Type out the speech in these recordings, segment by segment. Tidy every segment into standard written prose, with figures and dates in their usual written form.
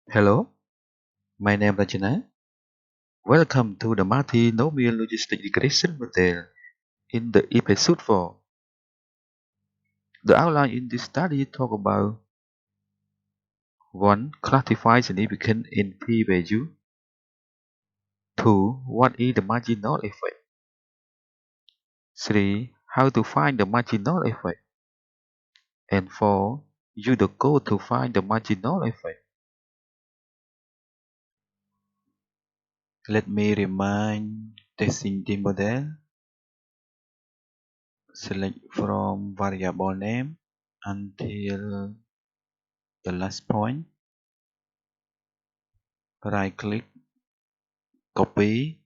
Hello, my name is Rachana. Welcome to the Multinomial Logistic Regression model. In the episode 4, the outline in this study talk about 1. Classify significance in p-value. 2. What is the marginal effect? 3. How to find the marginal effect? And 4. Use the code to find the marginal effect. Let me remind testing the model. Select from variable name until the last point. Right click, copy,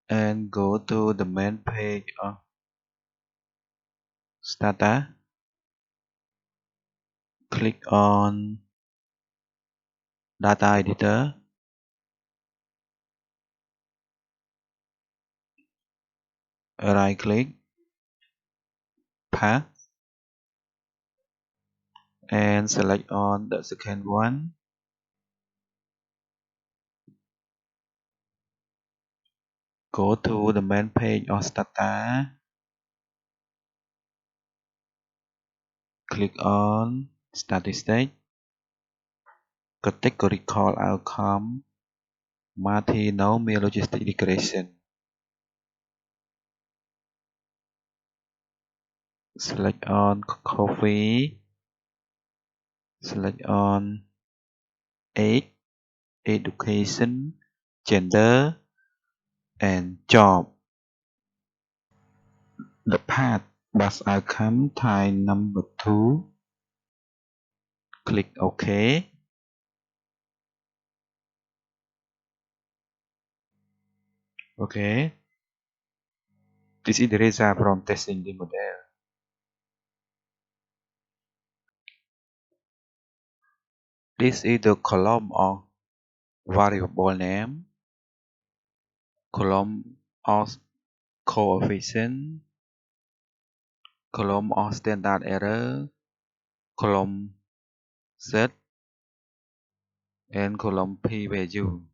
and go to the main page of Stata. Click on Data Editor. Right click, Path, and select on the second one. Go to the main page of Stata. Click on Statistics, Categorical Outcome, Multinomial Logistic Regression. Select on Coffee. Select on Age, Education, Gender, and Job. The path bus outcome type number 2. Click OK. Okay. This is the result from testing the model. This is the column of variable name, column of coefficient, column of standard error, column Z, and column p-value.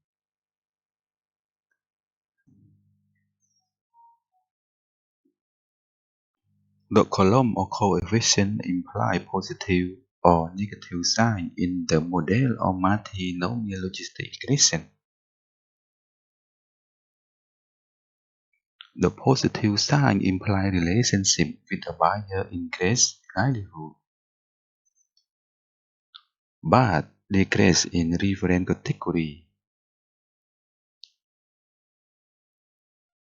The column of coefficient imply positive or negative sign in the model of multinomial logistic regression. The positive sign implies relationship with a buyer increase likelihood, but decrease in reference category.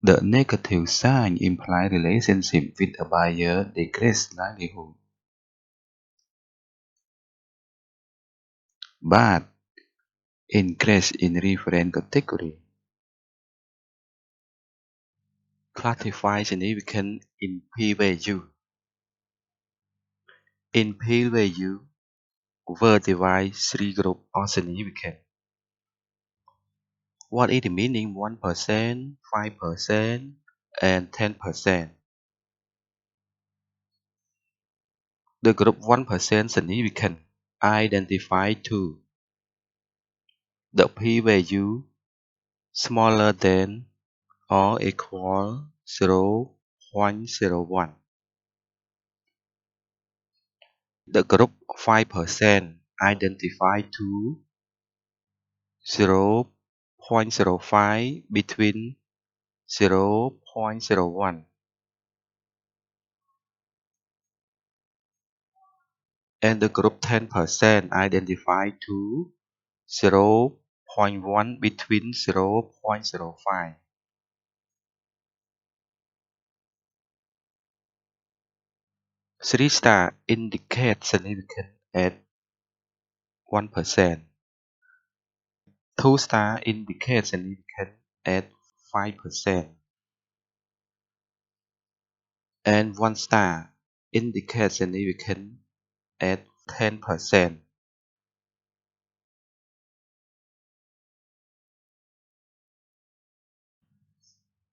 The negative sign implies relationship with a buyer decrease likelihood, but increase in reference category. Classify significance in p-value. In p-value, we divide three groups of significance. What is the meaning 1%, 5%, and 10%? The group 1% significant identified to the p-value smaller than or equal 0.01. The group 5% identified to 0.05 between 0.01. And the group 10% identified to 0.1 between 0.05. Three star indicates significance at 1%. 2 star indicates significance at 5%. And 1 star indicates significance at 10%.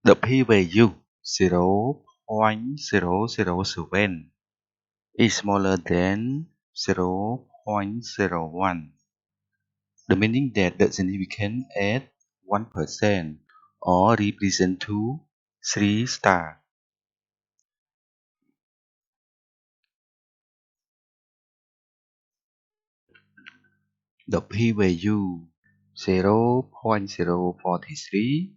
The p-value 0.007 is smaller than 0.001. 0.01. The meaning that the significance at 1% or represent to 3 star. The p-value 0.043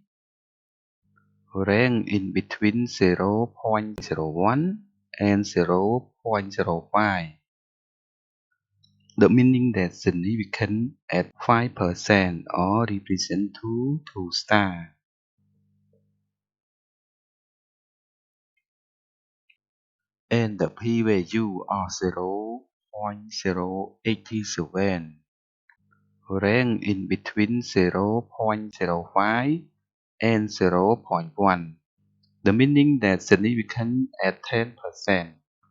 rank in between 0.01 and 0.05. The meaning that significant at 5% or represent to 2 star. And the p-value of 0.087 rank in between 0.05 and 0.1. The meaning that significant at 10%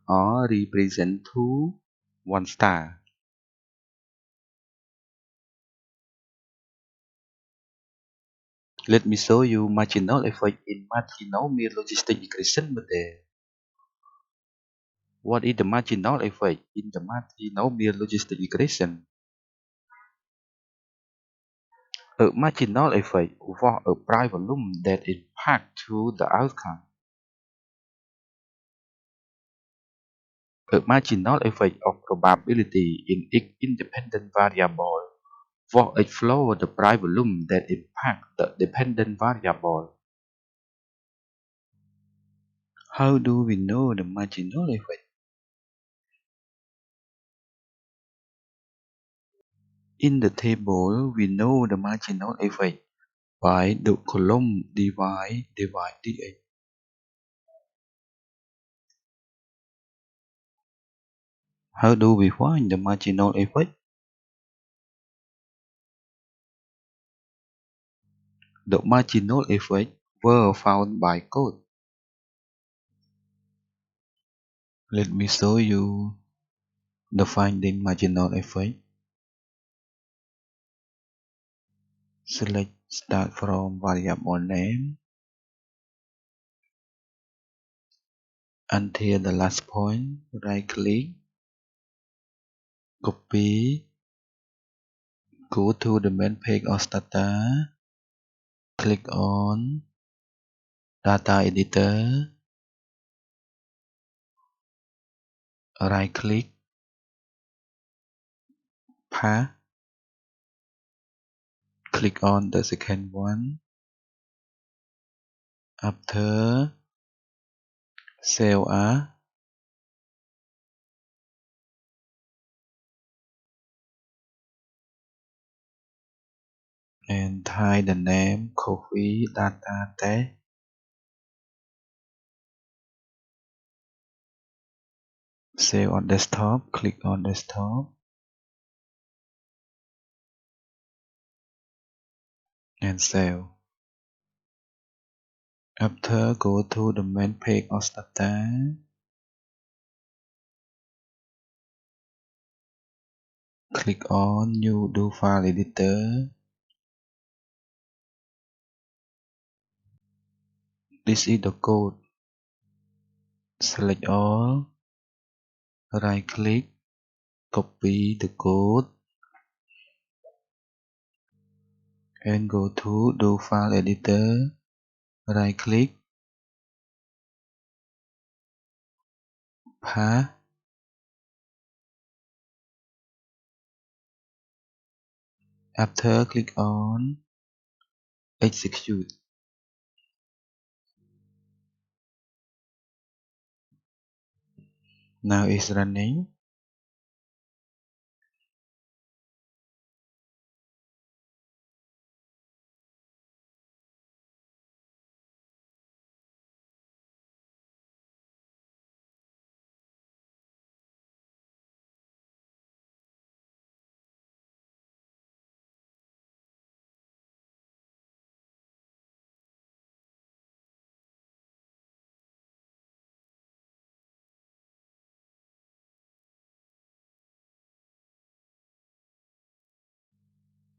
or represent to 1 star. Let me show you marginal effect in multinomial logistic regression model. What is the marginal effect in the multinomial logistic regression? A marginal effect for a price volume that impact to the outcome. A marginal effect of probability in each independent variable for each flow the price volume that impact the dependent variable. How do we know the marginal effect? In the table, we know the marginal effect by the column divide dx. How do we find the marginal effect? The marginal effect were found by code. Let me show you the finding marginal effect. Select start from variable name until the last point. Right click, copy, go to the main page of Stata, click on data editor, right click, path, click on the second one. After cell as, and type the name coffee data test. Save on desktop, click on desktop and save. After go to the main page of Stata, click on new do file editor. This is the code. Select all, right click, copy the code and go to do file editor, right click, path, after click on execute. Now it's running.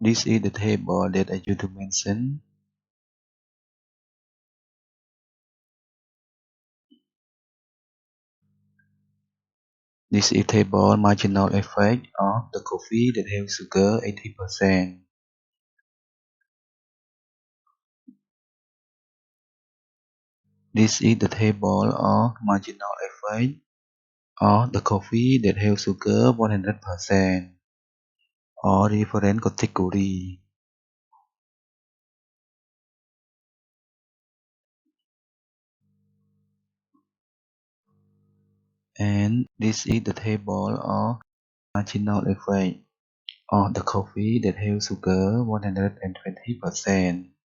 This is the table that I used to mention. This is table marginal effect of the coffee that has sugar 80%. This is the table of marginal effect of the coffee that has sugar 100% or reference category. And this is the table of marginal effect of the coffee that has sugar 120%.